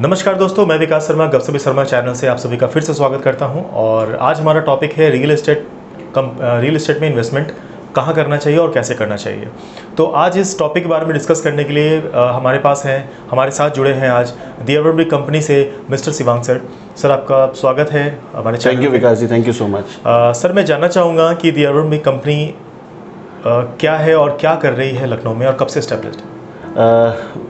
नमस्कार दोस्तों, मैं विकास शर्मा गपसबी शर्मा चैनल से आप सभी का फिर से स्वागत करता हूं। और आज हमारा टॉपिक है रियल एस्टेट में इन्वेस्टमेंट कहां करना चाहिए और कैसे करना चाहिए। तो आज इस टॉपिक के बारे में डिस्कस करने के लिए हमारे साथ जुड़े हैं आज दी एवरबिग कंपनी से मिस्टर शिवांग सर। सर, आपका स्वागत है हमारे channel. Thank you Vikas ji, thank you so much. Sir, मैं जानना चाहूँगा कि दी एवरबिग कंपनी क्या है और क्या कर रही है लखनऊ में और कब से एस्टेब्लिश्ड है।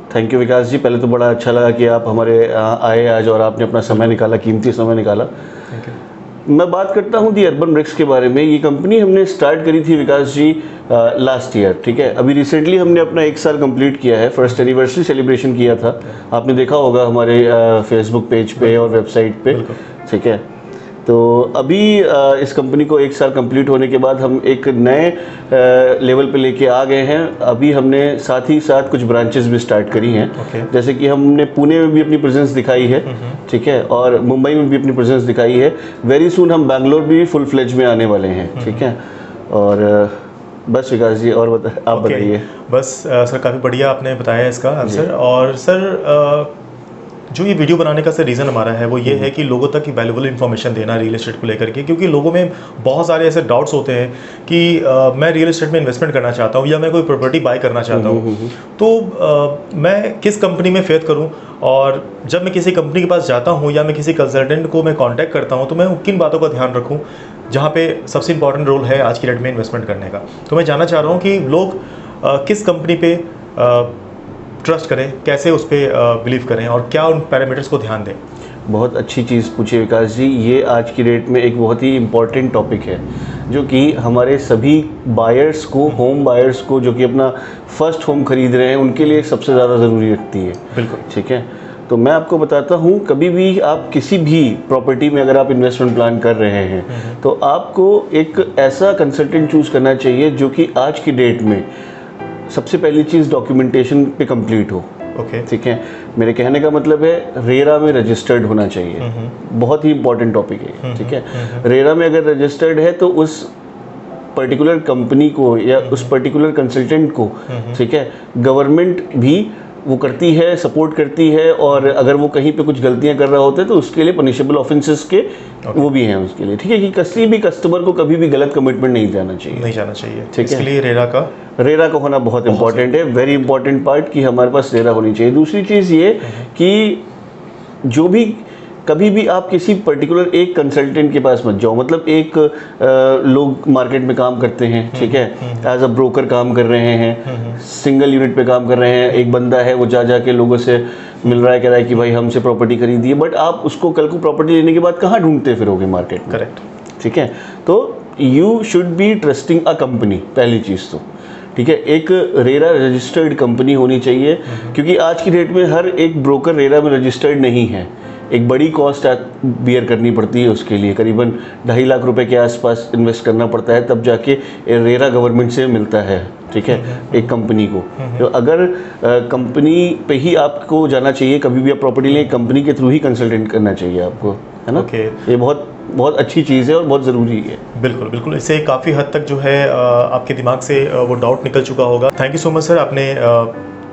थैंक यू विकास जी, पहले तो बड़ा अच्छा लगा कि आप हमारे आए आज और आपने अपना समय निकाला, कीमती समय निकाला। Thank you. मैं बात करता हूँ दी अर्बन ब्रिक्स के बारे में। ये कंपनी हमने स्टार्ट करी थी विकास जी लास्ट ईयर, ठीक है। अभी रिसेंटली हमने अपना 1 साल कंप्लीट किया है, फर्स्ट एनिवर्सरी सेलिब्रेशन किया था। आपने देखा होगा हमारे फेसबुक पेज पे और वेबसाइट पे, ठीक है। तो अभी इस कंपनी को 1 साल कंप्लीट होने के बाद हम एक नए लेवल पे लेके आ गए हैं। अभी हमने साथ ही साथ कुछ ब्रांचेस भी स्टार्ट करी हैं। जैसे कि हमने पुणे में भी अपनी प्रेजेंस दिखाई है, ठीक है, और मुंबई में भी अपनी प्रेजेंस दिखाई है। वेरी सून हम बैंगलोर भी फुल फ्लेज में आने वाले हैं, ठीक है। और बस विकास जी, और आप बताइए। बस सर, काफ़ी बढ़िया आपने बताया इसका आंसर। और सर, जो ये वीडियो बनाने का सर रीज़न हमारा है वो ये है कि लोगों तक वैल्यूबल इन्फॉर्मेशन देना रियल एस्टेट को लेकर के, क्योंकि लोगों में बहुत सारे ऐसे डाउट्स होते हैं कि मैं रियल एस्टेट में इन्वेस्टमेंट करना चाहता हूँ या मैं कोई प्रॉपर्टी बाय करना चाहता हूँ, तो मैं किस कंपनी में फेथ करूँ। और जब मैं किसी कंपनी के पास जाता हूँ या मैं किसी कंसल्टेंट को मैं कॉन्टैक्ट करता हूँ तो मैं किन बातों का ध्यान रखूँ जहाँ पे सबसे इंपॉर्टेंट रोल है आज की डेट में इन्वेस्टमेंट करने का। तो मैं जानना चाह रहा हूँ कि लोग किस कंपनी पे ट्रस्ट करें, कैसे उस पर बिलीव करें और क्या उन पैरामीटर्स को ध्यान दें। बहुत अच्छी चीज़ पूछी विकास जी। ये आज की डेट में एक बहुत ही इम्पॉर्टेंट टॉपिक है जो कि हमारे सभी बायर्स को, होम बायर्स को, जो कि अपना फर्स्ट होम खरीद रहे हैं, उनके लिए सबसे ज़्यादा ज़रूरी रखती है। बिल्कुल, ठीक है। तो मैं आपको बताता हूँ, कभी भी आप किसी भी प्रॉपर्टी में अगर आप इन्वेस्टमेंट प्लान कर रहे हैं तो आपको एक ऐसा कंसल्टेंट चूज़ करना चाहिए जो कि आज की डेट में सबसे पहली चीज़ डॉक्यूमेंटेशन पे कंप्लीट हो। ठीक है। मेरे कहने का मतलब है रेरा में रजिस्टर्ड होना चाहिए। बहुत ही इंपॉर्टेंट टॉपिक है, ठीक है। रेरा में अगर रजिस्टर्ड है तो उस पर्टिकुलर कंपनी को या उस पर्टिकुलर कंसल्टेंट को, ठीक है, गवर्नमेंट भी वो करती है, सपोर्ट करती है। और अगर वो कहीं पे कुछ गलतियां कर रहा होता है तो उसके लिए पनिशेबल ऑफेंसेस के वो भी हैं उसके लिए, ठीक है। कि किसी भी कस्टमर को कभी भी गलत कमिटमेंट नहीं जाना चाहिए, ठीक है। इसके लिए रेरा का होना बहुत इंपॉर्टेंट है, वेरी इंपॉर्टेंट पार्ट कि हमारे पास रेरा होनी चाहिए। दूसरी चीज़ ये कि जो भी कभी भी आप किसी पर्टिकुलर एक कंसल्टेंट के पास मत जाओ। मतलब एक लोग मार्केट में काम करते हैं, ठीक है, एज अ ब्रोकर काम कर रहे हैं, सिंगल यूनिट पे काम कर रहे हैं। एक बंदा है, वो जा के लोगों से मिल रहा है, कह रहा है कि भाई हमसे प्रॉपर्टी खरीदी है, बट आप उसको कल को प्रॉपर्टी लेने के बाद कहाँ ढूंढते फिरोगे मार्केट में। करेक्ट, ठीक है। तो you should be trusting a company, पहली चीज़ तो, ठीक है। एक रेरा रजिस्टर्ड कंपनी होनी चाहिए, क्योंकि आज की डेट में हर एक ब्रोकर रेरा में रजिस्टर्ड नहीं है। एक बड़ी कॉस्ट बियर करनी पड़ती है उसके लिए, करीबन 2.5 लाख रुपए के आसपास इन्वेस्ट करना पड़ता है, तब जाके रेरा गवर्नमेंट से मिलता है, ठीक है, एक कंपनी को। तो अगर कंपनी पे ही आपको जाना चाहिए, कभी भी आप प्रॉपर्टी लें, कंपनी के थ्रू ही कंसल्टेंट करना चाहिए आपको, है ना। ये बहुत बहुत अच्छी चीज़ है और बहुत ज़रूरी है। बिल्कुल बिल्कुल, इससे काफ़ी हद तक जो है आपके दिमाग से वो डाउट निकल चुका होगा। Thank you so much sir, आपने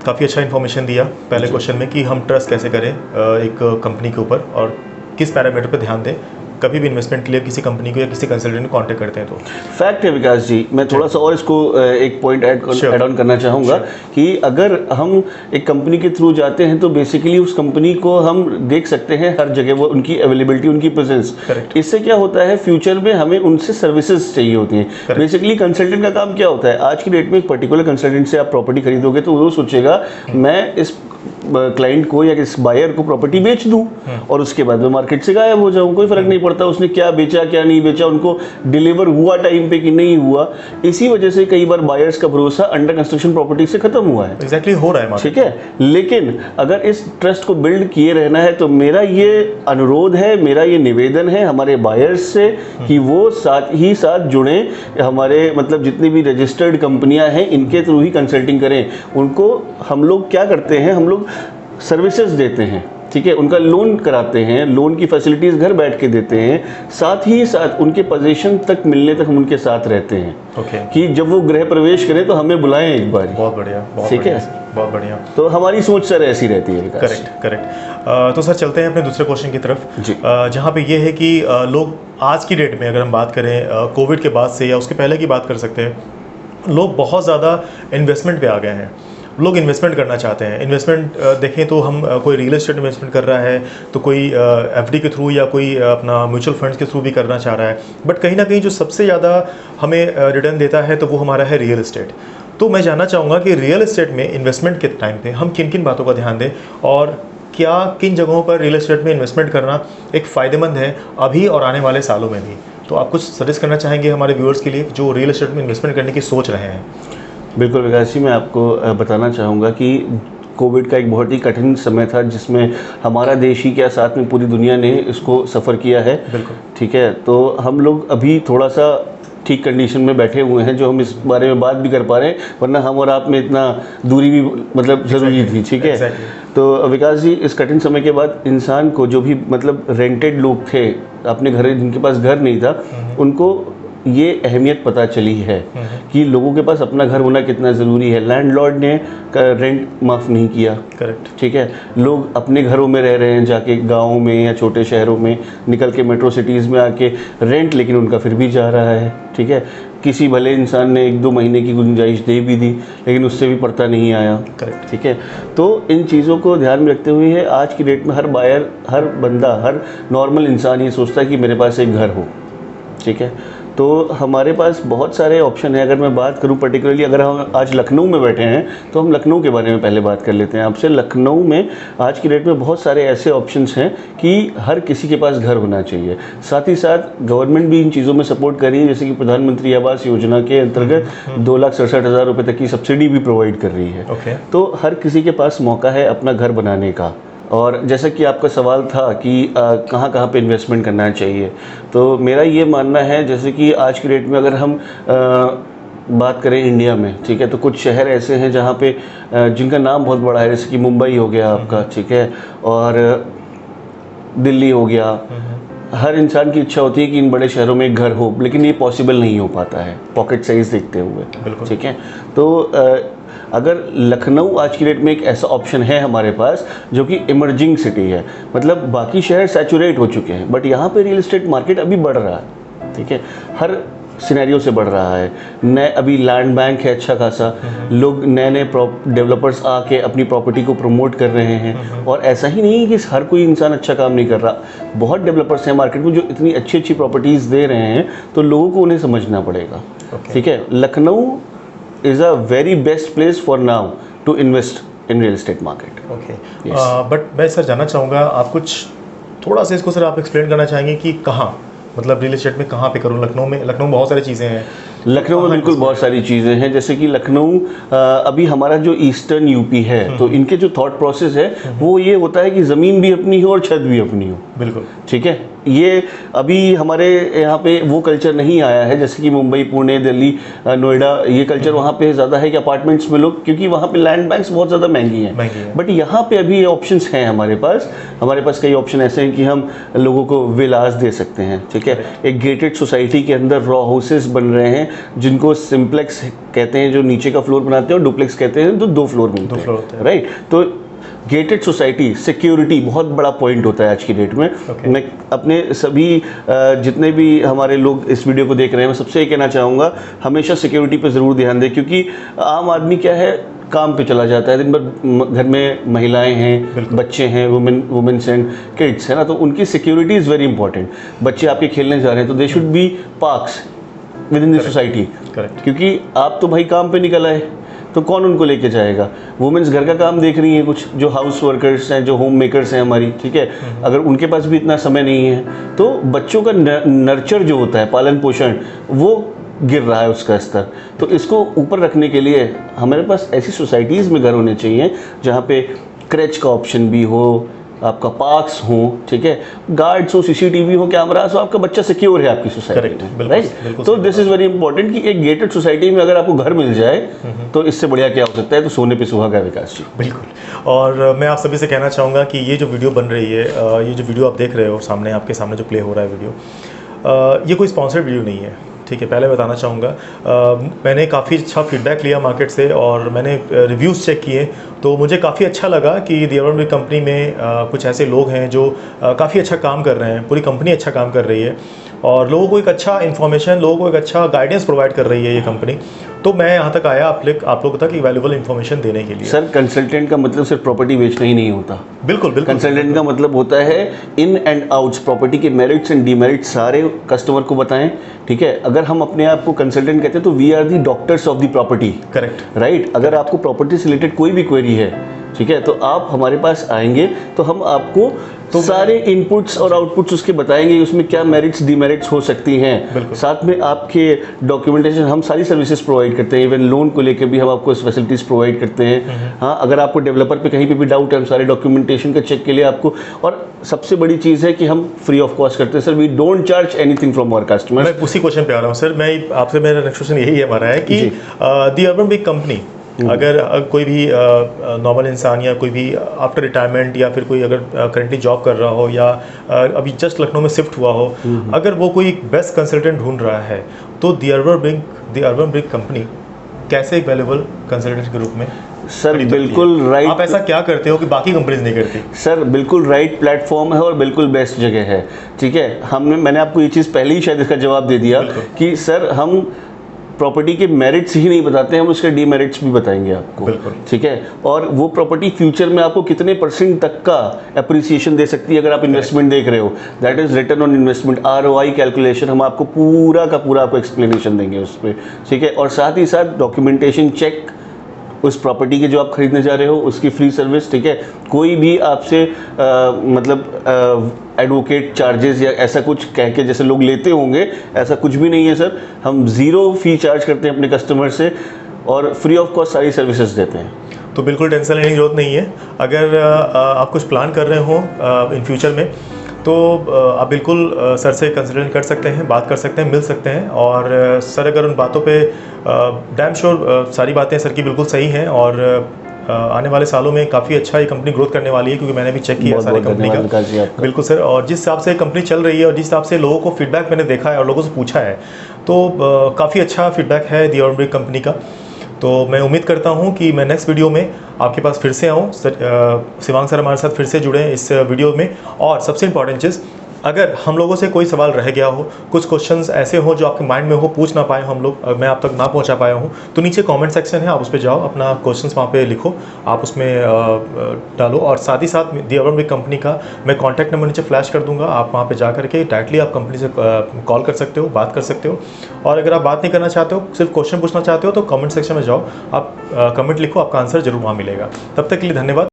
काफ़ी अच्छा इन्फॉर्मेशन दिया पहले क्वेश्चन में कि हम ट्रस्ट कैसे करें एक कंपनी के ऊपर और किस पैरामीटर पर ध्यान दें कभी भी इन्वेस्टमेंट के लिए किसी कंपनी को या किसी कंसल्टेंट को कांटेक्ट करते हैं। तो फैक्ट है विकास जी। मैं थोड़ा सा और इसको एक पॉइंट ऐड ऑन करना चाहूँगा कि अगर हम एक कंपनी के थ्रू जाते हैं तो बेसिकली उस कंपनी को हम देख सकते हैं हर जगह, वो उनकी अवेलेबिलिटी, उनकी प्रेजेंस। इससे क्या होता है, फ्यूचर में हमें उनसे सर्विसेज चाहिए होती हैं। बेसिकली कंसल्टेंट का काम क्या होता है, आज की डेट में एक पर्टिकुलर कंसल्टेंट से आप प्रॉपर्टी खरीदोगे तो वो सोचेगा मैं इस क्लाइंट को या इस बायर को प्रॉपर्टी बेच दूं और उसके बाद मैं मार्केट से गायब हो जाऊं। कोई फर्क नहीं पड़ता उसने क्या बेचा क्या नहीं बेचा, उनको डिलीवर हुआ टाइम पे कि नहीं हुआ। इसी वजह से कई बार बायर्स का भरोसा अंडर कंस्ट्रक्शन प्रॉपर्टी से खत्म हुआ है। एग्जैक्टली हो रहा है, ठीक है। लेकिन अगर इस ट्रस्ट को बिल्ड किए रहना है तो मेरा ये अनुरोध है, मेरा ये निवेदन है हमारे बायर्स से कि वो साथ ही साथ जुड़े, हमारे मतलब जितनी भी रजिस्टर्ड कंपनियां हैं इनके थ्रू ही कंसल्टिंग करें। उनको हम लोग क्या करते हैं, हम लोग सर्विसेज देते हैं, ठीक है, उनका लोन कराते हैं, लोन की फैसिलिटीज़ घर बैठ के देते हैं, साथ ही साथ उनके पोजीशन तक मिलने तक हम उनके साथ रहते हैं। कि जब वो गृह प्रवेश करें तो हमें बुलाएं एक बार। बहुत बढ़िया, ठीक है। बहुत बढ़िया। तो हमारी सोच सर ऐसी रहती है विकास। करेक्ट। तो सर चलते हैं अपने दूसरे क्वेश्चन की तरफ जी। जहाँ पे ये है कि लोग आज की डेट में अगर हम बात करें कोविड के बाद से या उसके पहले की बात कर सकते हैं, लोग बहुत ज़्यादा इन्वेस्टमेंट पे आ गए हैं। लोग इन्वेस्टमेंट करना चाहते हैं। इन्वेस्टमेंट देखें तो हम कोई रियल एस्टेट इन्वेस्टमेंट कर रहा है, तो कोई एफडी के थ्रू या कोई अपना म्यूचुअल फंड्स के थ्रू भी करना चाह रहा है। बट कहीं ना कहीं जो सबसे ज़्यादा हमें रिटर्न देता है तो वो हमारा है रियल एस्टेट। तो मैं जानना चाहूँगा कि रियल एस्टेट में इन्वेस्टमेंट के टाइम पे हम किन किन बातों का ध्यान दें और क्या किन जगहों पर रियल एस्टेट में इन्वेस्टमेंट करना एक फ़ायदेमंद है अभी और आने वाले सालों में भी। तो आप कुछ सजेस्ट करना चाहेंगे हमारे व्यूअर्स के लिए जो रियल एस्टेट में इन्वेस्टमेंट करने की सोच रहे हैं? बिल्कुल विकास जी, मैं आपको बताना चाहूँगा कि कोविड का एक बहुत ही कठिन समय था जिसमें हमारा देश ही क्या साथ में पूरी दुनिया ने इसको सफ़र किया है। बिल्कुल। ठीक है, तो हम लोग अभी थोड़ा सा ठीक कंडीशन में बैठे हुए हैं जो हम इस बारे में बात भी कर पा रहे हैं, वरना हम और आप में इतना दूरी भी मतलब ज़रूरी थी। ठीक है, तो विकास जी, इस कठिन समय के बाद इंसान को जो भी मतलब रेंटेड लोग थे अपने घर, जिनके पास घर नहीं था, उनको ये अहमियत पता चली है कि लोगों के पास अपना घर होना कितना ज़रूरी है। लैंडलॉर्ड ने रेंट माफ़ नहीं किया। करेक्ट। ठीक है, लोग अपने घरों में रह रहे हैं जाके गाँव में या छोटे शहरों में, निकल के मेट्रो सिटीज़ में आके रेंट लेकिन उनका फिर भी जा रहा है। ठीक है, किसी भले इंसान ने 1-2 महीने की गुंजाइश दे भी दी लेकिन उससे भी पड़ता नहीं आया। करेक्ट। ठीक है, तो इन चीज़ों को ध्यान में रखते हुए आज की डेट में हर बायर, हर बंदा, हर नॉर्मल इंसान ये सोचता है कि मेरे पास एक घर हो। ठीक है, तो हमारे पास बहुत सारे ऑप्शन है। अगर मैं बात करूं पर्टिकुलरली, अगर हम आज लखनऊ में बैठे हैं तो हम लखनऊ के बारे में पहले बात कर लेते हैं आपसे। लखनऊ में आज की डेट में बहुत सारे ऐसे ऑप्शंस हैं कि हर किसी के पास घर होना चाहिए। साथ ही साथ गवर्नमेंट भी इन चीज़ों में सपोर्ट कर रही है, जैसे कि प्रधानमंत्री आवास योजना के अंतर्गत 2,67,000 रुपये तक की सब्सिडी भी प्रोवाइड कर रही है। ओके। तो हर किसी के पास मौका है अपना घर बनाने का। और जैसा कि आपका सवाल था कि कहाँ कहाँ पे इन्वेस्टमेंट करना चाहिए, तो मेरा ये मानना है जैसे कि आज की डेट में अगर हम बात करें इंडिया में, ठीक है, तो कुछ शहर ऐसे हैं जहाँ पे जिनका नाम बहुत बड़ा है, जैसे कि मुंबई हो गया आपका, ठीक है, और दिल्ली हो गया। हर इंसान की इच्छा होती है कि इन बड़े शहरों में एक घर हो, लेकिन ये पॉसिबल नहीं हो पाता है पॉकेट साइज देखते हुए। बिल्कुल। ठीक है, तो अगर लखनऊ आज की डेट में एक ऐसा ऑप्शन है हमारे पास जो कि इमर्जिंग सिटी है, मतलब बाकी शहर सैचुरेट हो चुके हैं बट यहाँ पे रियल एस्टेट मार्केट अभी बढ़ रहा है। ठीक है, हर सिनेरियो से बढ़ रहा है। नए अभी लैंड बैंक है अच्छा खासा, लोग नए नए डेवलपर्स आके अपनी प्रॉपर्टी को प्रमोट कर रहे हैं। और ऐसा ही नहीं कि हर कोई इंसान अच्छा काम नहीं कर रहा, बहुत डेवलपर्स हैं मार्केट में जो इतनी अच्छी अच्छी प्रॉपर्टीज़ दे रहे हैं, तो लोगों को उन्हें समझना पड़ेगा। ठीक है, Lucknow is a very best place for now to invest in real estate market. Okay, but मैं सर जानना चाहूँगा, आप कुछ थोड़ा सा इसको सर आप एक्सप्लेन करना चाहेंगे कि कहाँ, मतलब रियल एस्टेट में कहाँ पे करूँ? लखनऊ में बहुत सारी चीज़ें हैं। लखनऊ में बिल्कुल बहुत सारी चीज़ें हैं, जैसे कि लखनऊ अभी हमारा जो ईस्टर्न यूपी है, तो इनके जो थॉट प्रोसेस है वो ये होता है कि ज़मीन भी अपनी हो और छत भी अपनी हो। बिल्कुल। ठीक है, ये अभी हमारे यहाँ पे वो कल्चर नहीं आया है, जैसे कि मुंबई, पुणे, दिल्ली, नोएडा, ये कल्चर वहाँ पे ज़्यादा है कि अपार्टमेंट्स में लोग, क्योंकि वहाँ पे लैंड बैंक्स बहुत ज़्यादा महंगी हैं। बट यहाँ पे अभी ये ऑप्शंस हैं हमारे पास कई ऑप्शन ऐसे हैं कि हम लोगों को विलास दे सकते हैं। ठीक है, एक गेटेड सोसाइटी के अंदर रॉ हाउसेस बन रहे हैं जिनको सिंप्लेक्स कहते हैं, जो नीचे का फ्लोर बनाते हैं, और डुप्लेक्स कहते हैं तो 2 फ्लोर मिलते हैं। राइट, तो गेटेड सोसाइटी, सिक्योरिटी बहुत बड़ा पॉइंट होता है आज की डेट में। मैं अपने सभी जितने भी हमारे लोग इस वीडियो को देख रहे हैं, मैं सबसे ये कहना चाहूँगा, हमेशा सिक्योरिटी पे ज़रूर ध्यान दें, क्योंकि आम आदमी क्या है, काम पे चला जाता है, दिन भर घर में महिलाएं हैं, बच्चे हैं, वुमेन्स एंड किड्स है ना, तो उनकी सिक्योरिटी इज़ वेरी इंपॉर्टेंट। बच्चे आपके खेलने जा रहे हैं तो they should be parks with in the society, क्योंकि आप तो भाई काम पे निकल आए तो कौन उनको लेके जाएगा? वुमेन्स घर का काम देख रही हैं, कुछ जो हाउस वर्कर्स हैं, जो होम मेकर्स हैं हमारी, ठीक है, अगर उनके पास भी इतना समय नहीं है तो बच्चों का नर्चर जो होता है, पालन पोषण, वो गिर रहा है उसका स्तर। तो इसको ऊपर रखने के लिए हमारे पास ऐसी सोसाइटीज़ में घर होने चाहिए जहाँ पे क्रेच का ऑप्शन भी हो, आपका पार्क्स हो, ठीक है, गार्ड्स हो, सीसीटीवी हो, कैमरास हो, आपका बच्चा सिक्योर है आपकी सोसाइटी में। राइट, तो दिस इज वेरी इंपॉर्टेंट कि एक गेटेड सोसाइटी में अगर आपको घर मिल जाए तो इससे बढ़िया क्या हो सकता है? तो सोने पे सुहागा विकास जी। बिल्कुल। और मैं आप सभी से कहना चाहूँगा कि ये जो वीडियो बन रही है, ये जो वीडियो आप देख रहे हो सामने, आपके सामने जो प्ले हो रहा है वीडियो, ये कोई स्पॉन्सर्ड वीडियो नहीं है। ठीक है, पहले बताना चाहूँगा मैंने काफ़ी अच्छा फीडबैक लिया मार्केट से और मैंने रिव्यूज़ चेक किए, तो मुझे काफ़ी अच्छा लगा कि दी अर्बन ब्रिक कंपनी में कुछ ऐसे लोग हैं जो काफ़ी अच्छा काम कर रहे हैं, पूरी कंपनी अच्छा काम कर रही है और लोगों को एक अच्छा इन्फॉर्मेशन, लोगों को एक अच्छा गाइडेंस प्रोवाइड कर रही है ये कंपनी। तो मैं यहाँ तक आया आप लोगों तक वैल्यूबल इन्फॉर्मेशन देने के लिए। सर, कंसल्टेंट का मतलब सिर्फ प्रॉपर्टी बेचना ही नहीं होता। बिल्कुल बिल्कुल। कंसल्टेंट का मतलब होता है इन एंड आउट्स, प्रॉपर्टी के मेरिट्स एंड डीमेरिट्स सारे कस्टमर को बताएं। ठीक है, अगर हम अपने आप को कंसल्टेंट कहते हैं तो we are the doctors of the property. Correct, right. अगर आपको प्रॉपर्टी से रिलेटेड कोई भी क्वेरी है, ठीक है, तो आप हमारे पास आएंगे तो हम आपको सारे इनपुट्स और आउटपुट्स उसके बताएंगे, उसमें क्या मेरिट्स डीमेरिट्स हो सकती हैं। साथ में आपके डॉक्यूमेंटेशन, हम सारी सर्विसेज प्रोवाइड करते हैं, इवन लोन को लेकर भी हम आपको फैसिलिटीज़ प्रोवाइड करते हैं। हाँ, अगर आपको डेवलपर पे कहीं पे भी डाउट है, हम सारे डॉक्यूमेंटेशन का चेक के लिए आपको, और सबसे बड़ी चीज़ है कि हम फ्री ऑफ कॉस्ट करते हैं sir. We don't charge anything from our customer. मैं उसी क्वेश्चन पे आ रहा हूँ सर, मैं आपसे, मेरा नेक्स्ट क्वेश्चन यही है हमारा है कि दी अर्बन ब्रिक कंपनी, अगर कोई भी नॉर्मल इंसान या कोई भी आफ्टर रिटायरमेंट या फिर कोई अगर करंटली जॉब कर रहा हो या अभी जस्ट लखनऊ में शिफ्ट हुआ हो, अगर वो कोई बेस्ट कंसल्टेंट ढूंढ रहा है तो दी अर्बन ब्रिक कंपनी कैसे एक वैल्यूबल कंसल्टेंट के रूप में? सर बिल्कुल राइट। आप ऐसा क्या करते हो कि बाकी कंपनीज नहीं करती? सर बिल्कुल राइट प्लेटफॉर्म है और बिल्कुल बेस्ट जगह है। ठीक है, मैंने आपको ये चीज़ पहले ही शायद इसका जवाब दे दिया कि सर हम प्रॉपर्टी के मेरिट्स ही नहीं बताते हैं, हम उसके डीमेरिट्स भी बताएंगे आपको। ठीक है, और वो प्रॉपर्टी फ्यूचर में आपको कितने % तक का अप्रिसिएशन दे सकती है अगर आप इन्वेस्टमेंट देख रहे हो, that is return on investment, ROI calculation, हम आपको पूरा का पूरा आपको एक्सप्लेनेशन देंगे उस पर। ठीक है, और साथ ही साथ डॉक्यूमेंटेशन चेक, उस प्रॉपर्टी के जो आप खरीदने जा रहे हो उसकी फ्री सर्विस। ठीक है, कोई भी आपसे मतलब एडवोकेट चार्जेस या ऐसा कुछ कह के जैसे लोग लेते होंगे, ऐसा कुछ भी नहीं है सर। हम 0 फी चार्ज करते हैं अपने कस्टमर से और फ्री ऑफ कॉस्ट सारी सर्विसेज देते हैं। तो बिल्कुल टेंशन लेने की जरूरत नहीं है। अगर आप कुछ प्लान कर रहे हो इन फ्यूचर में, तो आप बिल्कुल सर से कंसल्टेंट कर सकते हैं, बात कर सकते हैं, मिल सकते हैं। और सर अगर उन बातों पे डैम श्योर सारी बातें सर की बिल्कुल सही हैं और आने वाले सालों में काफ़ी अच्छा ये कंपनी ग्रोथ करने वाली है, क्योंकि मैंने भी चेक किया सारी कंपनी का। बिल्कुल सर, और जिस हिसाब से कंपनी चल रही है और जिस हिसाब से लोगों को फीडबैक मैंने देखा है और लोगों से पूछा है, तो काफ़ी अच्छा फीडबैक है दी अर्बन ब्रिक कंपनी का। तो मैं उम्मीद करता हूँ कि मैं नेक्स्ट वीडियो में आपके पास फिर से आऊँ। शिवांग सर हमारे साथ फिर से जुड़े हैं इस वीडियो में। और सबसे इम्पॉर्टेंट चीज़, अगर हम लोगों से कोई सवाल रह गया हो, कुछ क्वेश्चंस ऐसे हो जो आपके माइंड में हो, पूछ ना पाए हम लोग, मैं आप तक ना पहुंचा पाया हूं, तो नीचे कमेंट सेक्शन है, आप उस पर जाओ, अपना क्वेश्चंस वहां पे लिखो, आप उसमें डालो। और साथ ही साथ दी अर्बन ब्रिक कंपनी का मैं कॉन्टैक्ट नंबर नीचे फ्लैश कर दूंगा, आप वहाँ पर जा करके डायरेक्टली आप कंपनी से कॉल कर सकते हो, बात कर सकते हो। और अगर आप बात नहीं करना चाहते हो, सिर्फ क्वेश्चन पूछना चाहते हो, तो कमेंट सेक्शन में जाओ, आप कमेंट लिखो, आपका आंसर जरूर वहाँ मिलेगा। तब तक के लिए धन्यवाद।